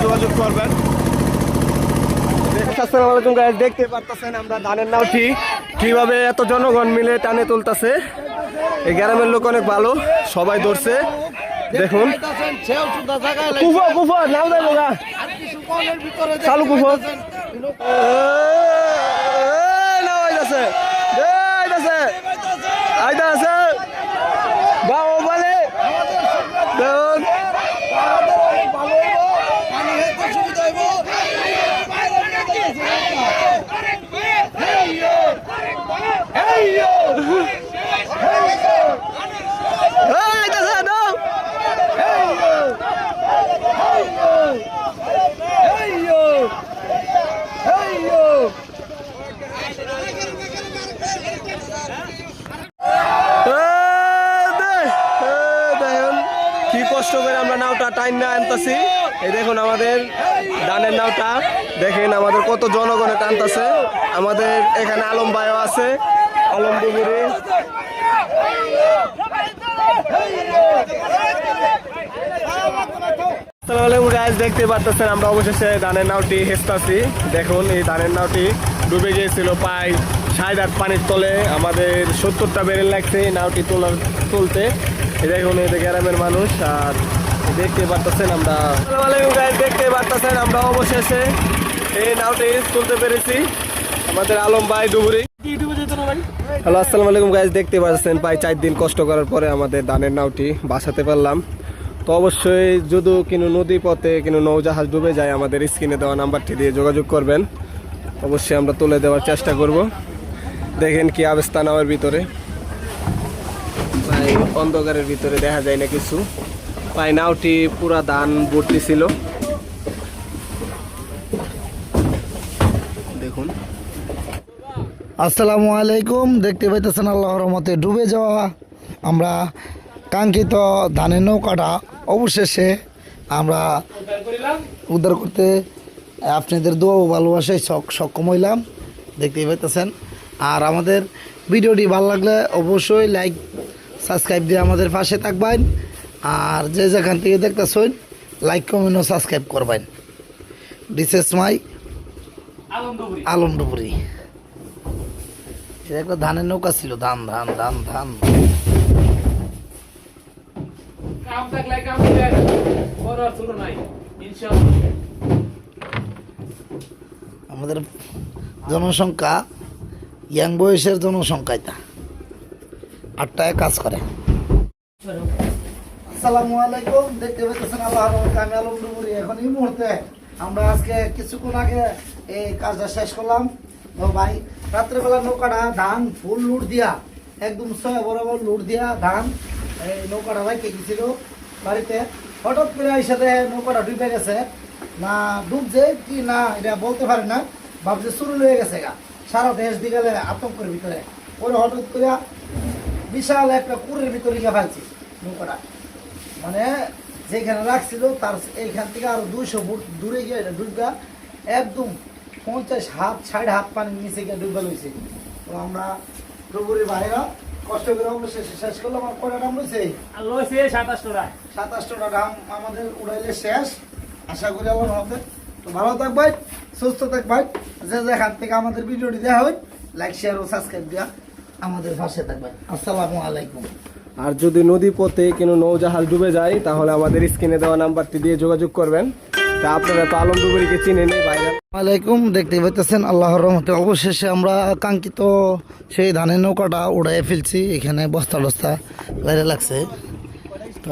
যোগাযোগ করবেন। আসসালামু আলাইকুম গাইস, দেখতে পারতেছেন আমরা ধানের নাওটি কিভাবে এত জনগণ মিলে টানে তুলতেছে। এই গ্রামের লোক অনেক ভালো, সবাই ধরছে। দেখুন কুফো কুফো নাও দেয় বোগা চালু কুফো নাও আইতাছে আইতাছে আইতাছে গাও বলে দেখুন কি কষ্ট করে আমরা নাওটা টাইম না আনতেছি। এই দেখুন আমাদের ধানের নাওটা দেখেন, আমাদের কত জনগণে টানতেছে। আমাদের এখানে আলম ভাইও আছে, আলম ডুবুরি। দেখতে পারতেছেন আমরা অবশেষে ধানের নাওটি হেসতাছি। দেখুন এই ধানের নাওটি ডুবে গিয়েছিল প্রায় 8.5 পানির তলে। আমাদের 70টা বেরেল লাগছে এই নাওটি তুলতে। দেখুন এই গ্রামের মানুষ, আর দেখতে পারতেছেন আমরা দেখতে পারতেছেন আমরা অবশেষে এই নাওটি তুলতে পেরেছি। আমাদের আলম ভাই ডুবুরি। হ্যালো আসসালামু আলাইকুম গাইস, দেখতে পাচ্ছেন প্রায় 4 দিন কষ্ট করার পরে আমাদের ধানের নাওটি বাসাতে পারলাম। তো অবশ্যই যদি কোনো নদী পথে কোনো নৌজাহাজ ডুবে যায় আমাদের স্ক্রিনে দেওয়া নাম্বারটি দিয়ে যোগাযোগ করবেন। অবশ্যই আমরা তুলে দেওয়ার চেষ্টা করব। দেখেন কি অবস্থা নাওয়ের ভিতরে, প্রায় অন্ধকারের ভিতরে দেখা যায় না কিছু। প্রায় নাওটি পুরা ধান ভর্তি ছিল। দেখুন আসসালামু আলাইকুম, দেখতে পাইতেছেন আল্লাহর রহমতে ডুবে যাওয়া আমরা কাঙ্ক্ষিত ধানের নৌকাটা অবশেষে আমরা উদ্ধার করতে আপনাদের দোয়া ও ভালোবাসায় সক্ষম হইলাম। দেখতেই পাইতেছেন। আর আমাদের ভিডিওটি ভালো লাগলে অবশ্যই লাইক সাবস্ক্রাইব দিয়ে আমাদের পাশে থাকবেন। আর যে যেখান থেকে দেখতেছেন লাইক কমেন্ট ও সাবস্ক্রাইব করবেন। This is my Alam Duburi. এটা একটা ধানের নৌকা ছিল, ধান ধান ধান ধান। আমাদের জনসংখ্যা ইয়াং বয়সের জনসংখ্যা এটা 8টায় কাজ করে। আসসালামু আলাইকুম, দেখতে পাচ্ছেন আল্লাহর রহমতে আমি আলম ডুবুরি। এখন এই মুহূর্তে আমরা আজকে কিছুক্ষণ আগে এই কাজটা শেষ করলাম। তো ভাই রাত্রেবেলা নৌকাটা ধান ফুল লুট দিয়া একদম 6 বরাবর লুট দিয়া ধান এই নৌকাটা রাখে গেছিল বাড়িতে। হঠাৎ করে এই সাথে নৌকাটা ডুবে গেছে, না ডুবছে কি না এটা বলতে পারে না। ভাবছে শুরু হয়ে গেছে গা, সারা দেশ দিকে আতঙ্কের ভিতরে। পরে হঠাৎ করে বিশাল একটা কুড়ের ভিতরে গিয়ে ফেলছি নৌকাটা। মানে যেখানে রাখছিল তার এইখান থেকে আরো 200 ফুট দূরে গিয়ে ডুববা একদম 50 হাত 60 হাত পানির নিচে গিয়ে ডুববা লইছে। তো আমরা ডুবুরির বাইরা কষ্ট করে আমরা শেষ করলাম। আমার কয়টা দাম লইছে? 27টা দাম আমাদের উড়াইলে শেষ। আশা করি আল্লাহর রহমতে। তো ভালো থাকবেন, সুস্থ থাকবেন। যে যেখান থেকে আমাদের ভিডিওটি দেখা হয় লাইক শেয়ার ও সাবস্ক্রাইব দিয়া আমাদের পাশে থাকবেন। আসসালামু আলাইকুম। আর যদি নদী পথে কোনো নৌজাহাজ ডুবে যায় তাহলে আমাদের স্ক্রিনে দেওয়া নাম্বারটি দিয়ে যোগাযোগ করবেন। তা আপনারা তো আলম ডুবুরিকে চিনেন বাইরে। আলাইকুম, দেখতে পাইতেছেন আল্লাহর রহমতে অবশেষে আমরা কাঙ্ক্ষিত সেই ধানের নৌকাটা উড়াইয়ে ফেলছি। এখানে বস্তা টস্তা বাইরে লাগছে। তো